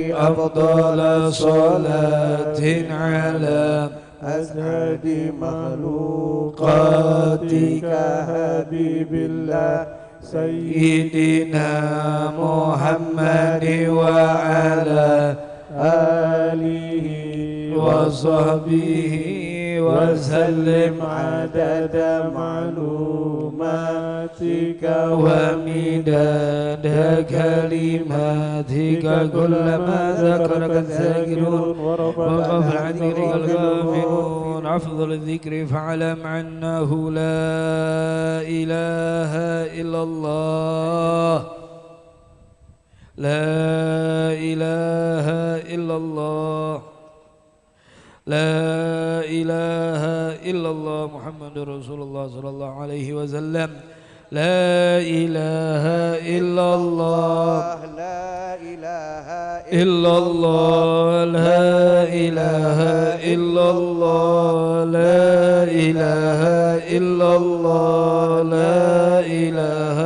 أفضل صلاة على أزهد مخلوقاتك حبيب الله سيدنا محمد وعلى آله وصحبه وسلم عدد معلوماتك ومداد كلماتك كلما ذكرك الذاكرون وغفل عن ذكرك الغافلون. أفضل الذكر فاعلم أنه لا إله إلا الله، لا إله إلا الله، لا إله إلا الله محمد رسول الله صلى الله عليه وسلم. لا إله إلا الله، لا إله إلا الله، لا إله إلا الله، لا إله إلا الله، لا إله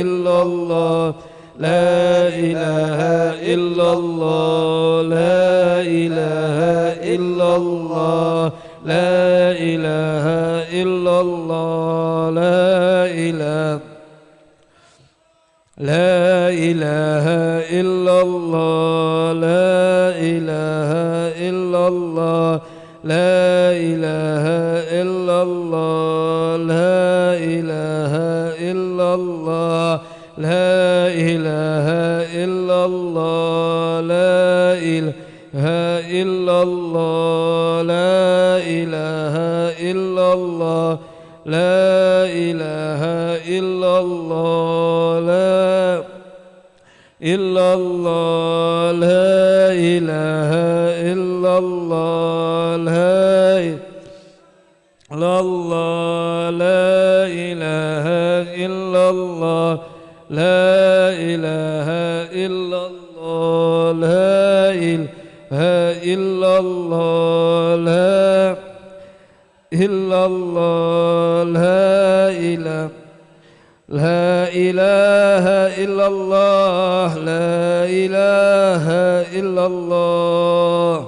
إلا الله، لا إله إلا الله، لا إله إلا الله، لا إله إلا الله، لا إله إلا الله، لا إله إلا الله، لا إله إلا الله، لا إله إلا الله، لا إله إلا الله، لا إله إلا الله، لا إله إلا الله، لا إله إلا الله، لا إلا الله، لا إله إلا الله، لا إلا الله، لا إله إلا الله، لا إله إلا الله، لا إله إلا الله، لا إلا الله، لا إله لا إله إلا الله، لا إله إلا الله،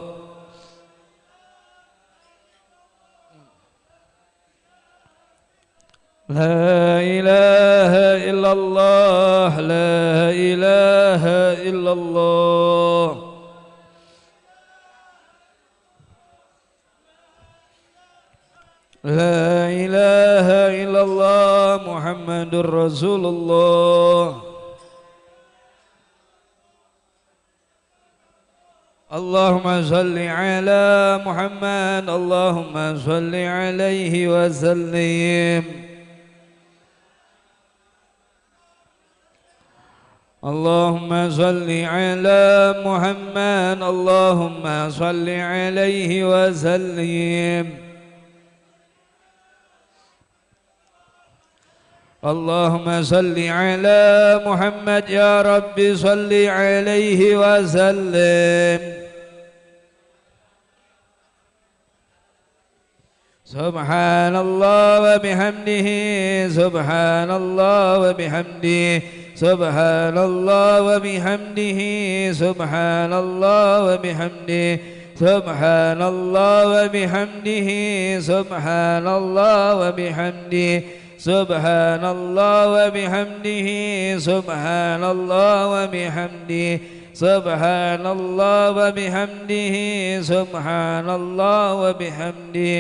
لا إله إلا الله، لا إله إلا الله، لا إله إلا الله محمد رسول الله. اللهم صل على محمد، اللهم صل عليه وسلم. اللهم صل على محمد، اللهم صل عليه وسلم. اللهم صل على محمد يا رب صل عليه وسلم. سبحان الله وبحمده، سبحان الله وبحمده، سبحان الله وبحمده، سبحان الله وبحمده، سبحان الله وبحمده، سبحان الله وبحمده، سبحان الله وبحمده، سبحان الله وبحمده، سبحان الله وبحمده، سبحان الله وبحمده،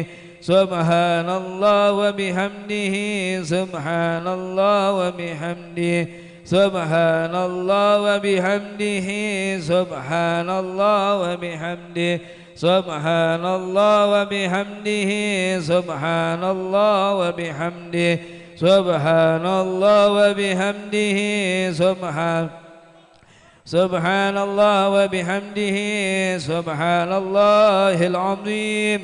سبحان الله وبحمده، سبحان الله وبحمده، سبحان الله وبحمده، سبحان الله وبحمده، سبحان الله وبحمده، سبحان الله وبحمده، سبحان الله وبحمده، سبحان الله وبحمده، سبحان الله العظيم.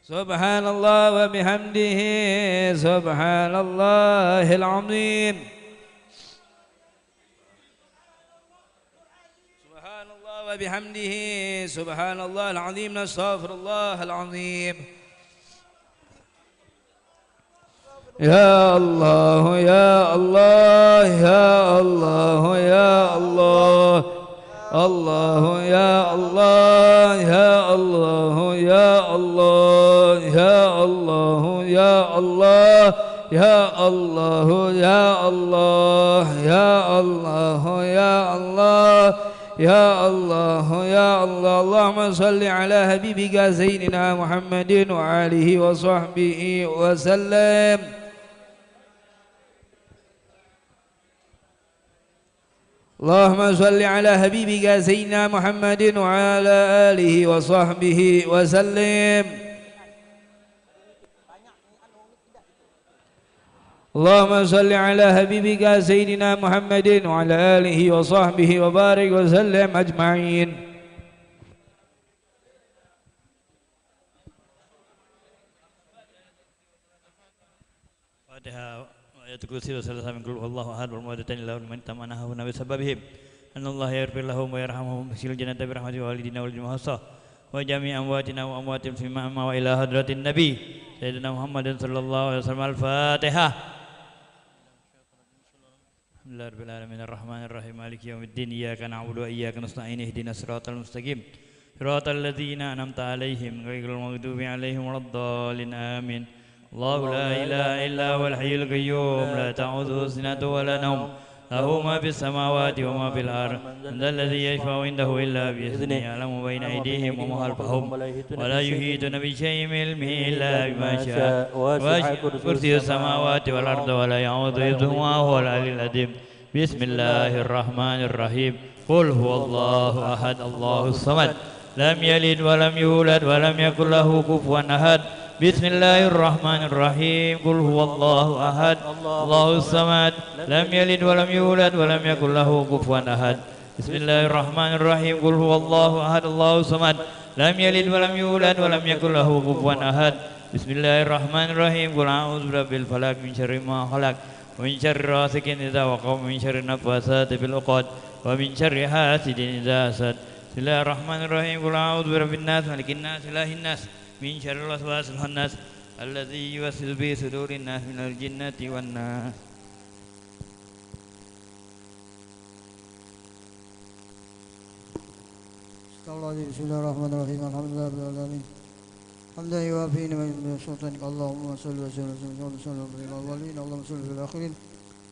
سبحان الله وبحمده، سبحان الله العظيم. سبحان الله وبحمده، سبحان الله العظيم. نستغفر الله العظيم. يا الله يا الله يا الله يا الله الله يا الله يا الله يا الله يا الله يا الله يا الله يا الله يا الله يا الله يا الله يا الله اللهم صل على حبيبك سيدنا محمد وآله وصحبه وسلم اللهم صل على حبيبك سيدنا محمد وعلى آله وصحبه وسلم اللهم صل على حبيبك سيدنا محمد وعلى آله وصحبه وبارك وسلم أجمعين فاتحة آية الكرسي وثلاثة من قل الله أحد والمودتين له من تمناه بسببهم أن الله يغفر لهم ويرحمهم ويدخل الجنة برحمته والدينا والجمهصة وجميع أمواتنا وأمواتهم فيما أما وإلى حضرة النبي سيدنا محمد صلى الله عليه وسلم الفاتحة الحمد لله رب العالمين الرحمن الرحيم مالك يوم الدين إياك نعبد وإياك نستعين اهدنا الصراط المستقيم صراط الذين أنعمت عليهم غير المغضوب عليهم ولا الضالين آمين الله لا إله إلا هو الحي القيوم لا تأخذه سنة ولا نوم له ما في السماوات وما في الأرض من ذا الذي يشفع عنده إلا بإذنه يعلم بين أيديهم وما خلفهم ولا يحيطون بشيء من علمه إلا بما شاء وسع كرسي السماوات والأرض ولا يعوض حفظهما وهو العلي العظيم بسم الله الرحمن الرحيم قل هو الله أحد الله الصمد لم يلد ولم يولد ولم يكن له كفوا أحد بسم الله الرحمن الرحيم قل هو الله أحد الله الصمد لم يلد ولم يولد ولم يكن له كفوا أحد بسم الله الرحمن الرحيم قل هو الله أحد الله الصمد لم يلد ولم يولد ولم يكن له كفوا أحد بسم الله الرحمن الرحيم قل أعوذ برب الفلق من شر ما خلق ومن شر غاسق إذا وقب ومن شر النفاثات في العقد ومن شر حاسد إذا حسد بسم الله الرحمن الرحيم قل أعوذ برب الناس ملك الناس إله الناس من شر الوسواس الخناس الذي يوسوس في صدور الناس من الجنة والناس بسم الله الرحمن الرحيم الحمد لله رب العالمين حمدا يوافي نعمه من سلطانك اللهم صل وسلم على الاولين اللهم صل في الاخرين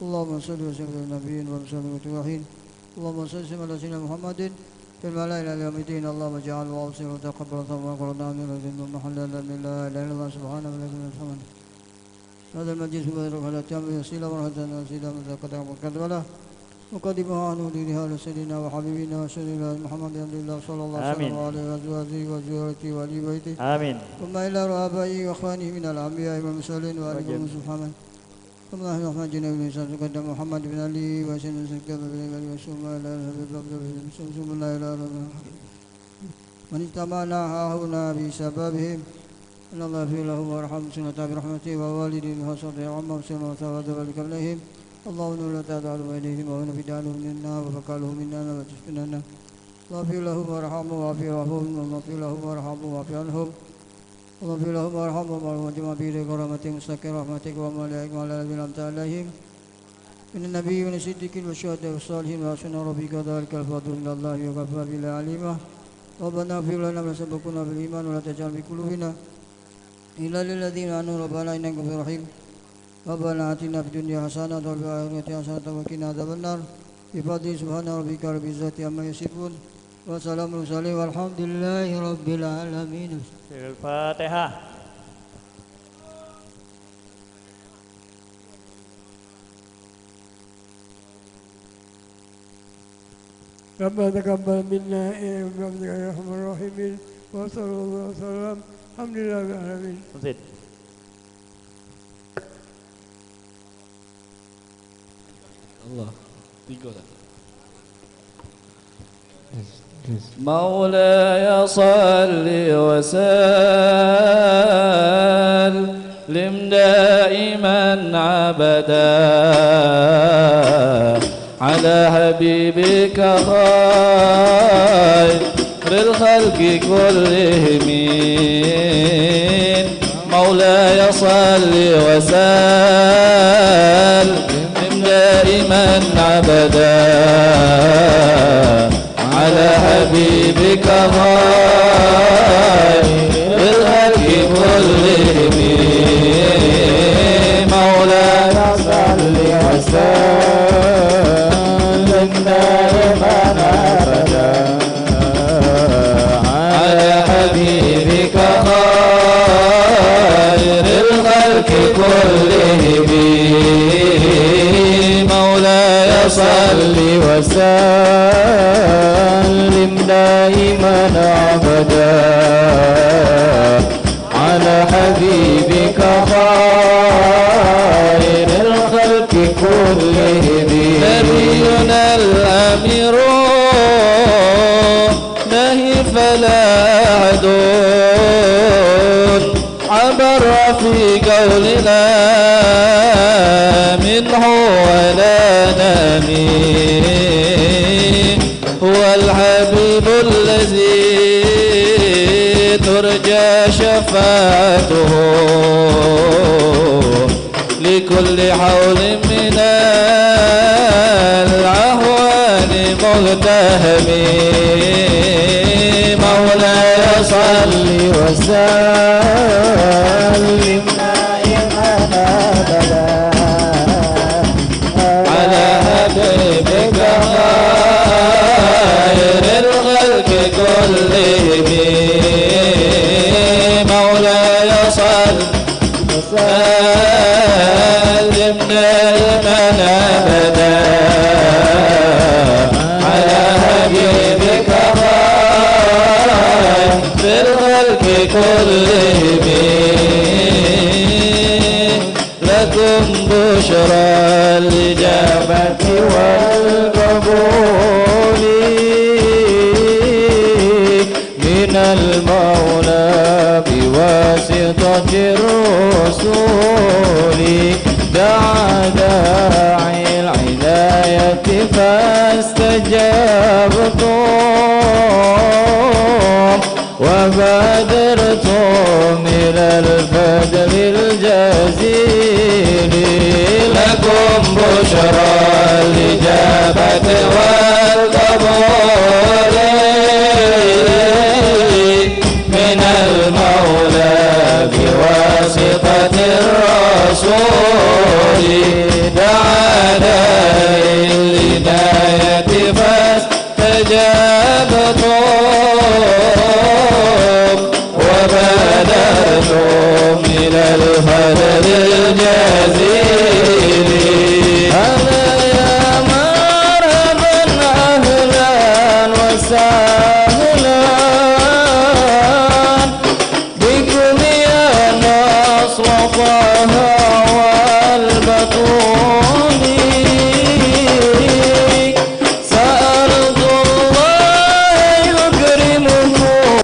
اللهم صل وسلم على النبيين وسلم المتوحين اللهم صل وسلم على سيدنا محمد في الملائكة إلى يوم الدين اللهم اجعل واوصل وتقبل ثم قرنا من الذين محل لا اله الا الله سبحانه وتعالى الحمد هذا المجلس بدر على تام وسيله ورحمه وسيله من قدر وقد ولا مقدمها عن وليها لسيدنا وحبيبنا وسيدنا محمد عبد الله صلى الله عليه وسلم وازواجه وزوجته وآل بيته آمين ثم إلى رؤسائه وإخوانه من الأنبياء والمرسلين وآلهم سبحانه ثم نحن محمد جناب الإنسان تقدم محمد بن علي وسيدنا سكتب بن علي وسلم إلى ثم الله إلى من اجتمعنا هنا بسببهم أن الله يغفر لهم ويرحمهم سنة برحمته ووالدهم وصدر عمهم سنة وثواب ذلك عليهم اللهم لا تدع بينهم وهنا بدانهم منا وفقالهم منا وتشفنا واغفر لهم وارحمهم واغفر لهم واغفر لهم وارحمهم واغفر عنهم واغفر لهم وارحمهم وارحمهم في كرامتك مستقر رحمتك وملائكتك وعلى الذين أنعمت عليهم من النبيين والصديقين والشهداء والصالحين وحسن ربك ذلك الفضل من الله وكفى بالله عليما ربنا اغفر لنا ما سبقنا بالإيمان ولا تجعل في قلوبنا إلا للذين آمنوا ربنا إنك غفور رحيم ربنا آتنا في الدنيا حسنة وفي الآخرة حسنة وقنا عذاب النار بفضل سبحان ربك رب العزة عما يصفون وسلام المرسلين والحمد لله رب العالمين. الفاتحة. ربنا تقبل منا إنك أنت الرحمن الرحيم وصلى الله وسلم الحمد لله رب العالمين. الله مولاي صل وسلم دائما عبدا على حبيبك خير الخلق كلهم مولاي صل وسلم دائما أبدا على حبيبك خير الخلق كلهم مولاي صل وسلم دائما أبدا على حبيبك خير الخلق كلهم مولاي صل وسلم دائما أبدا على حبيبك خير الخلق كلهم نبينا الأمير نهي فلا عدون عبر في قولنا منه ولا نمي هو الحبيب الذي ترجى شفاعته لكل حول من الأهوال مغتهم مولاي صل وسلم دائما أبدا على حبيبك خير الخلق كلهم مولاي صل وسلم دائما أبدا على حبيبك خير الخلق كلهم لكم بشرى الإجابة والقبول من المولى بواسطة الرسول دعا داعي العناية فاستجابتم وبادرتم إلى الفجر الجزيل لكم بشرى الإجابة والقبول من المولى بواسطة الرسول دعا داعي العناية فاستجابتم وبادرتم إلى الفجر الجزيل هلا يا مرحبا أهلا وسهلا بكم يا نصر طه والبتول سأرض الله يكرمكم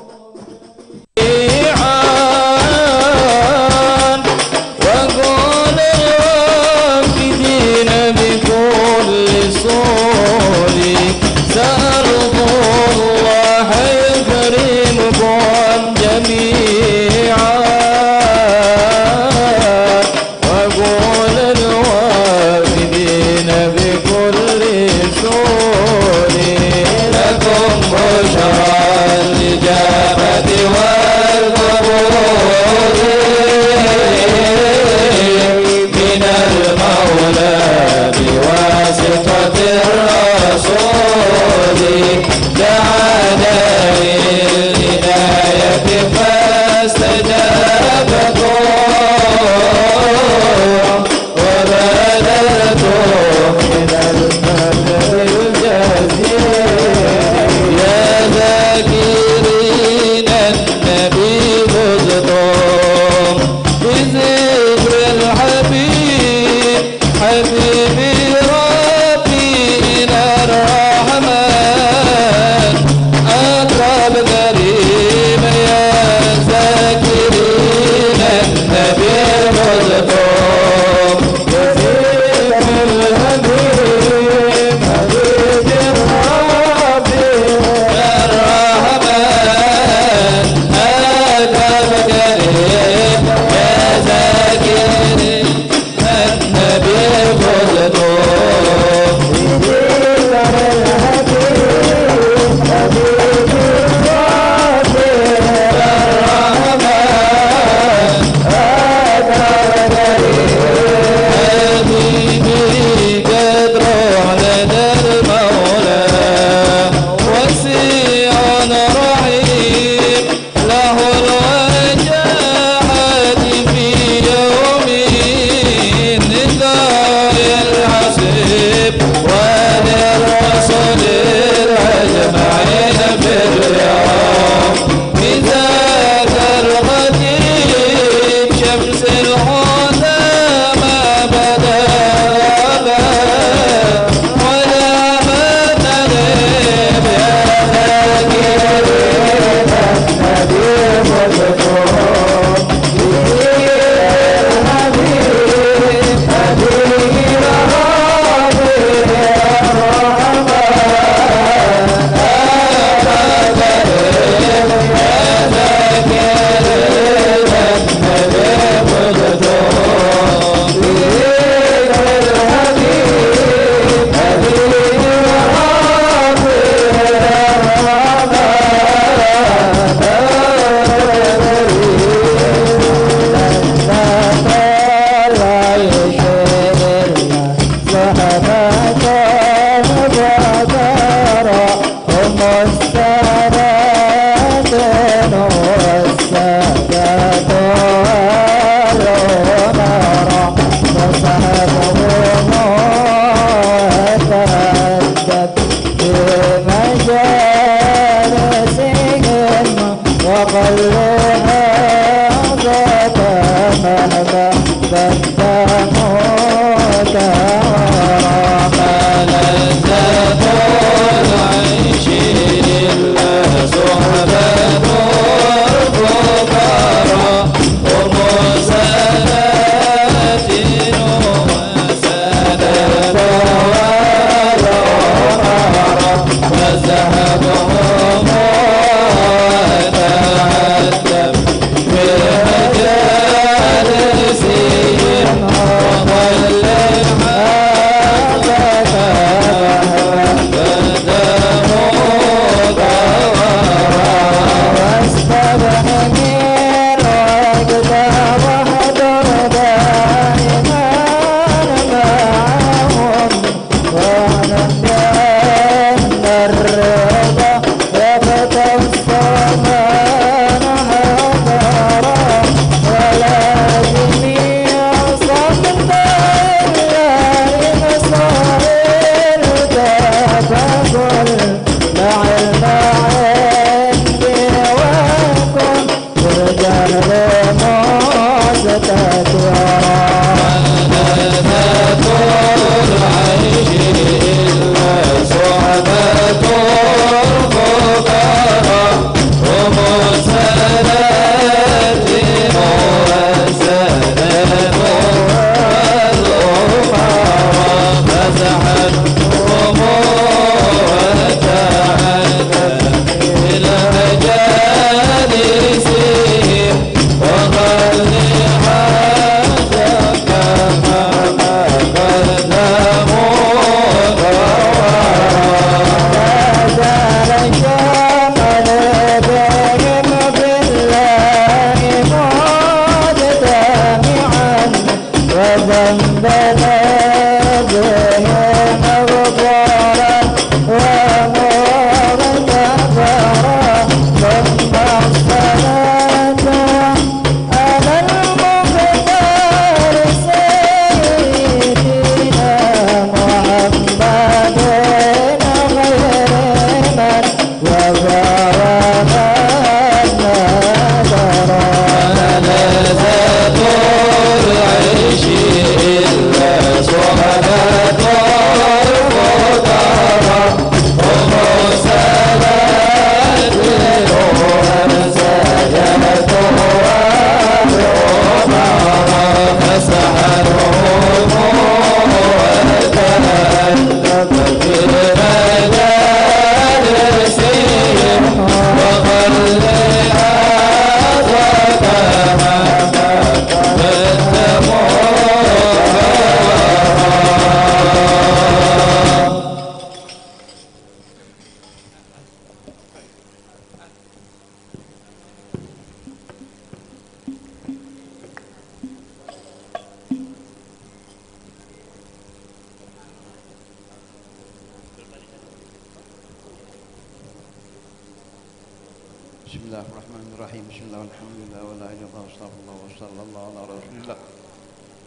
بسم الله الرحمن الرحيم. بسم الله والحمد لله ولا اله الا الله واستغفر الله وصلى الله على رسول الله.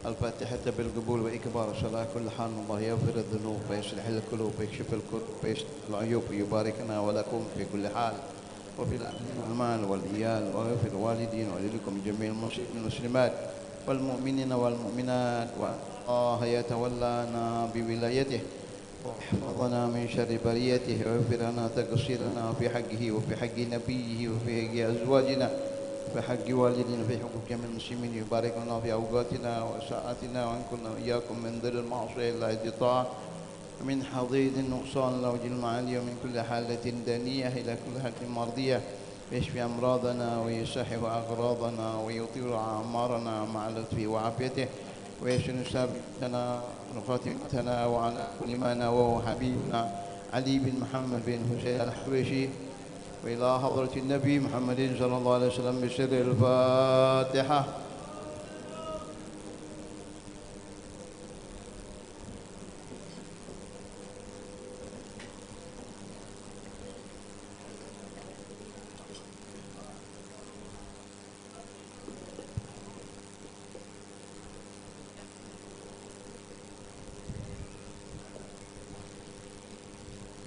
الفاتحة بالقبول وإكبار صلاة كل حال. الله يغفر الذنوب ويصلح القلوب ويكشف الكروب ويستر العيوب ويباركنا ولكم في كل حال وفي الأعمال والعيال ويغفر الوالدين ولكم جميع المسلمات والمؤمنين والمؤمنات. والله يتولانا بولايته ويحفظنا من شر بريته ويغفر لنا تقصيرنا في حقه وفي حق نبيه وفي حق أزواجنا وفي حق والدنا وفي حق جميع المسلمين. يبارك لنا في أوقاتنا وساعاتنا وأن كنا إياكم من ذل المعصية إلى الطاعة ومن حضيض النقصان إلى وجه المعالي ومن كل حالة دنية إلى كل حالة مرضية. ويشفي أمراضنا ويصحح أغراضنا ويطيل أعمارنا مع لطفه وعافيته ويحسن سابقتنا وخاتمتنا وعلى كل ما نواه حبيبنا علي بن محمد بن حسين الحبشي وإلى حضرة النبي محمد صلى الله عليه وسلم بسر الفاتحة.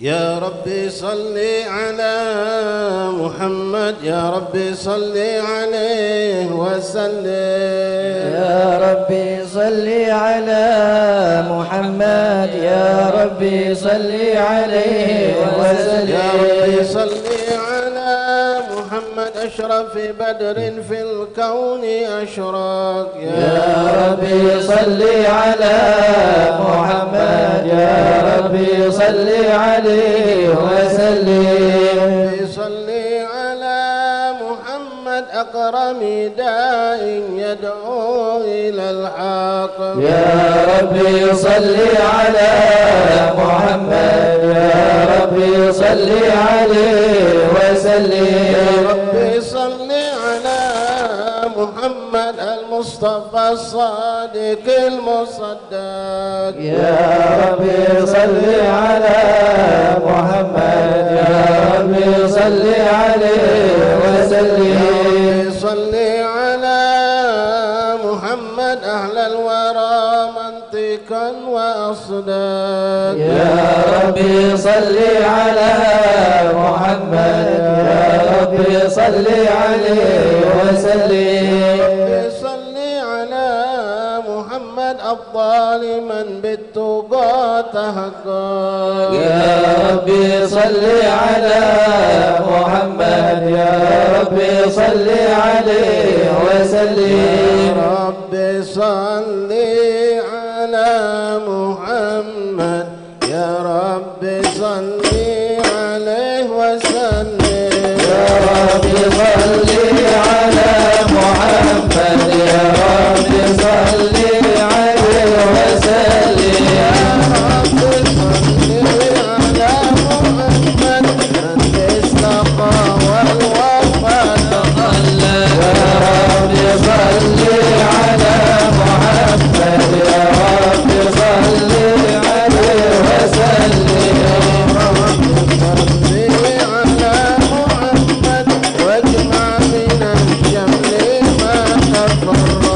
يا ربي صل على محمد يا ربي صل عليه وسلم. يا ربي صل على محمد يا ربي صل عليه وسلم. يا ربي صل على محمد أشرف بدر في الكون أشراق. يا ربي صل على محمد يا ربي صل عليه وسلم. صل على محمد أكرم داء يدعو إلى الحق. يا ربي صل على محمد يا ربي صل عليه وسلم. يا ربي صل على محمد المصطفى الصادق المصدق. يا ربي صل على محمد يا ربي صل عليه وسلم. يا ربي صل على محمد أهل الورى منطقا وأصداق. يا ربي صل على محمد يا ربي صل عليه وسلم. صل على محمد أفضل من بالتقى تحقق. يا ربي صل على محمد يا ربي صل عليه وسلم. يا ربي صل على محمد يا ربي صل عليه وسلم. يا ربي صل على محمد يا ربي صل عليه وسلم. يا ربي صل على محمد من استقى والوفى تخلى. يا ربي صل على محمد يا ربي صل عليه وسلم. على محمد واجمع من الشمل ما تفرق.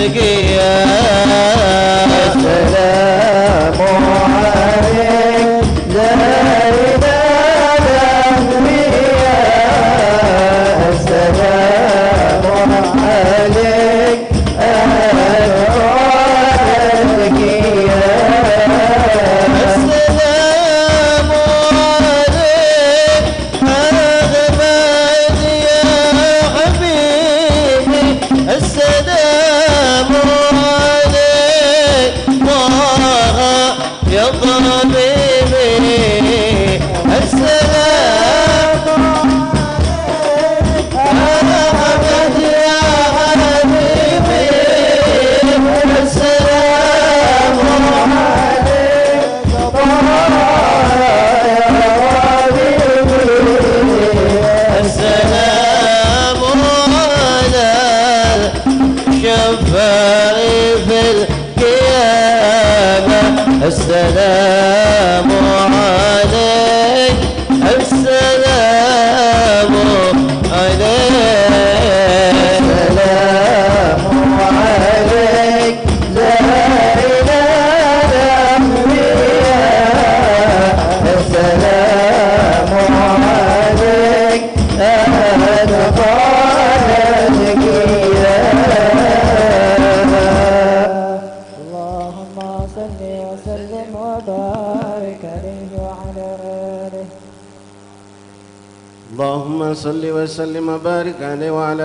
القيام السلام عليك زين الأنبياء السلام عليك أنوار القيام السلام عليك أحمد يا حبيبي السلام عليك طه يا طبيبي السلام عليك أحمد يا حبيبي السلام عليك السلام على الشفاء في القيامة السلام عليك السلام عليك السلام عليك زين الأنبياء السلام عليك أنوار القيام اللهم صل وسلم وبارك عليه وعلى آله اللهم صل وسلم وبارك عليه وعلى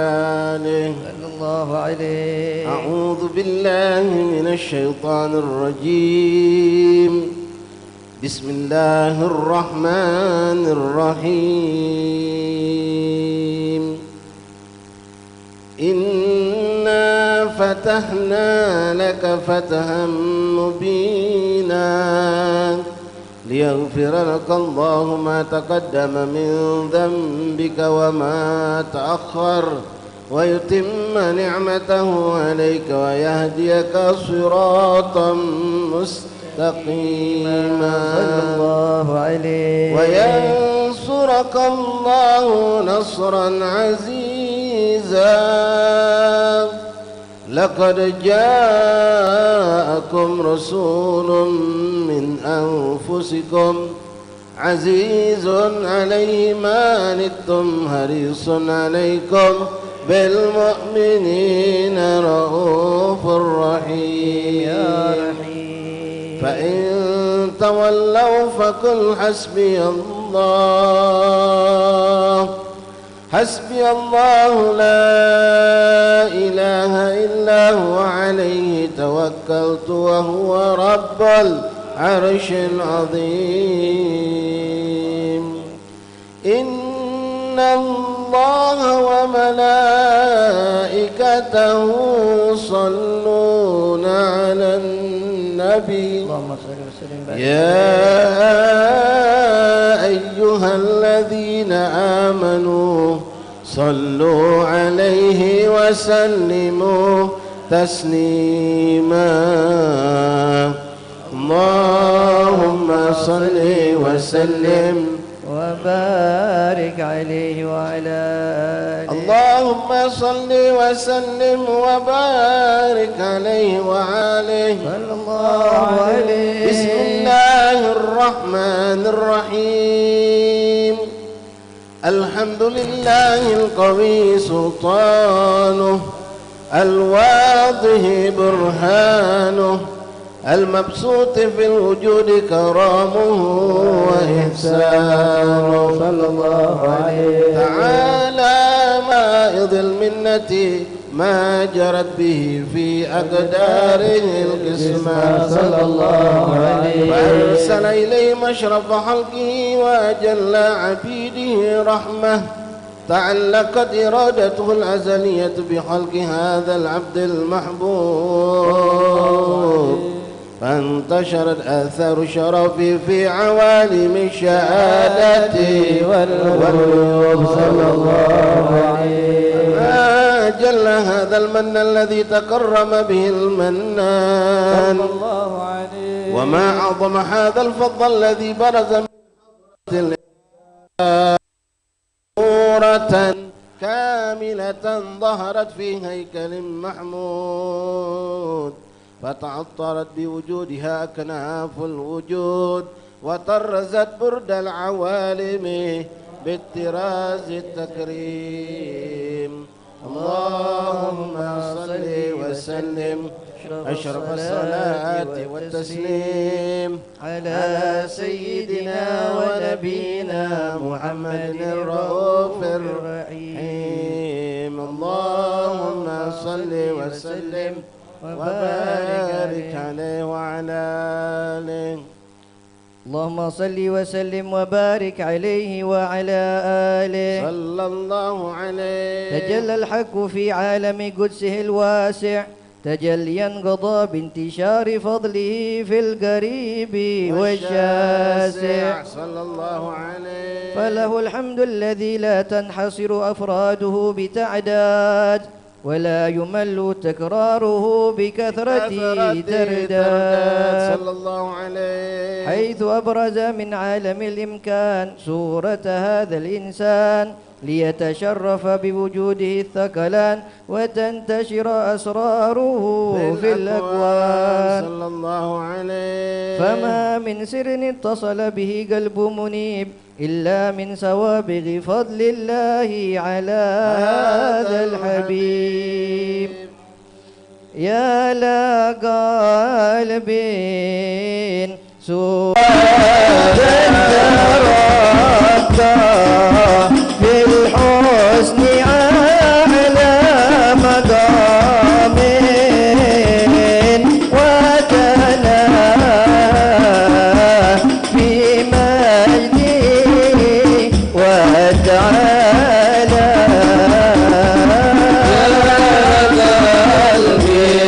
آله صلى الله عليه أعوذ بالله من الشيطان الرجيم بسم الله الرحمن الرحيم إنا فتحنا لك فتحا مبينا ليغفر لك الله ما تقدم من ذنبك وما تأخر ويتم نعمته عليك ويهديك صراطا مستقيما صلى الله عليه وينصرك الله نصرا عزيزا لقد جاءكم رسول من أنفسكم عزيز عليه ما عنتم حريص عليكم بالمؤمنين رؤوف رحيم يا رحيم فإن تولوا فقل حسبي الله حسبي الله لا إله إلا هو عليه توكلت وهو رب العرش العظيم إن الله وملائكته يصلون على النبي اللهم صل وسلم وبارك يا أيها الذين آمنوا صلوا عليه وسلموا تسليما اللهم صل وسلم وبارك عليه وعلى آله اللهم صل وسلم وبارك عليه وعليه صلى الله عليه بسم الله الرحمن الرحيم الحمد لله القوي سلطانه الواضح برهانه المبسوط في الوجود كرامه وإحسانه صلى الله عليه تعالى مائض المنة ما جرت به في أقداره القسمة صلى الله عليه فأرسل إليه مشرف خلقه وأجل عبيده رحمة تعلقت إرادته الأزلية بخلق هذا العبد المحبوب فانتشرت آثار شرفه في عوالم الشهادة والغيوب صلى الله عليه ما جل هذا المن الذي تكرم به المنان صلى الله عليه وما أعظم هذا الفضل الذي برز من نورة كاملة ظهرت في هيكل محمود، فتعطرت بوجودها أكناف الوجود، وطرزت برد العوالم بالطراز التكريم. اللهم صل وسلم أشرف الصلاة والتسليم على سيدنا ونبينا محمد الرؤوف الرحيم. اللهم صل وسلم وبارك عليه وعلى آله. اللهم صل وسلم وبارك عليه وعلى آله. صلى الله عليه. تجلى الحق في عالم قدسه الواسع تجليا قضى بانتشار فضله في القريب والشاسع. صلى الله عليه. فله الحمد الذي لا تنحصر أفراده بتعداد، ولا يمل تكراره بكثرة ترداد. صلى الله عليه. حيث أبرز من عالم الإمكان صورة هذا الإنسان ليتشرف بوجوده الثقلان وتنتشر أسراره في الأكوان. صلى الله عليه. فما من سر اتصل به قلب منيب إلا من سوابغ فضل الله على هذا الحبيب. يا لقلب بالحسن على مقام وتلا في مجده وتعالى. يا قلبي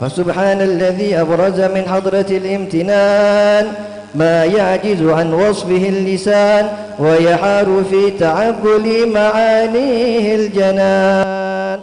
فسبحان الذي أبرز من حضرة الامتنان ما يعجز عن وصفه اللسان ويحار في تعقل معانيه الجنان.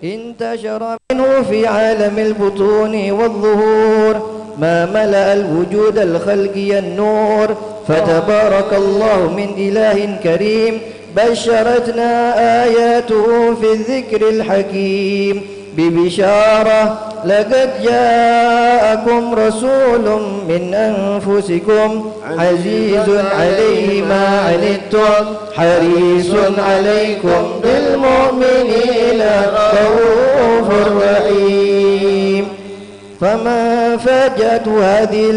انتشر منه في عالم البطون والظهور ما ملأ الوجود الخلقي النور، فتبارك الله من إله كريم بشرتنا آياته في الذكر الحكيم ببشارة لقد جاءكم رسول من أنفسكم عزيز عليه ما عنتم حريص عليكم بالمؤمنين رؤوف رحيم. فما فاجأت هذه